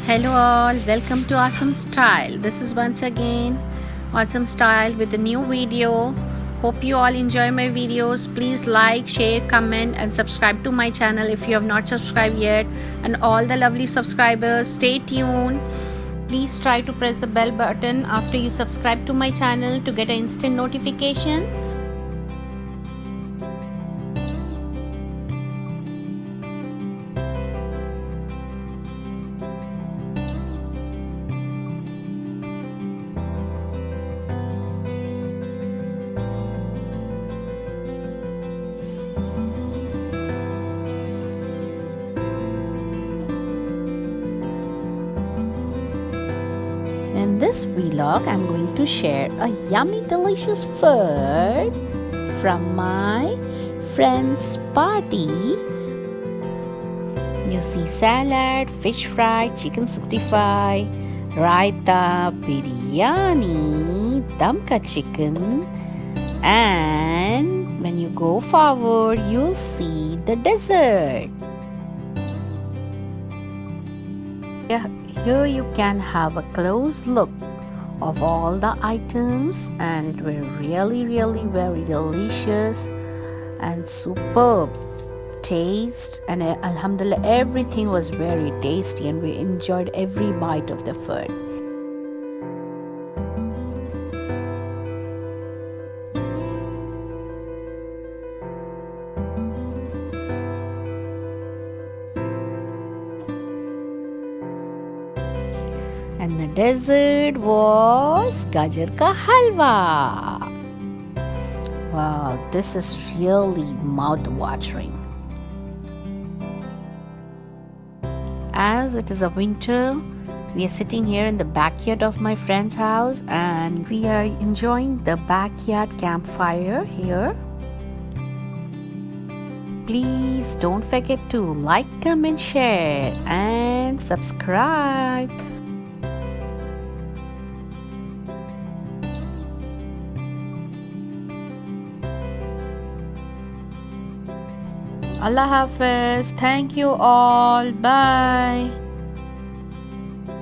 Hello all, welcome to Awesome Style. This is once again Awesome Style with a new video. Hope you all enjoy my videos. Please like, share, comment and subscribe to my channel if you have not subscribed yet. And all the lovely subscribers, stay tuned. Please try to press the bell button after you subscribe to my channel to get an instant notification. In this vlog, I'm going to share a yummy delicious food from my friend's party. You see salad, fish fry, chicken 65, raita, biryani, dum ka chicken, and when you go forward, you'll see the dessert. Here you can have a close look of all the items, and it was really very delicious and superb taste, and alhamdulillah everything was very tasty and we enjoyed every bite of the food. And the dessert was Gajar ka Halwa. Wow, this is really mouth-watering. As it is a winter, we are sitting here in the backyard of my friend's house and we are enjoying the backyard campfire here. Please don't forget to like, comment, share and subscribe. Allah Hafiz. Thank you all. Bye.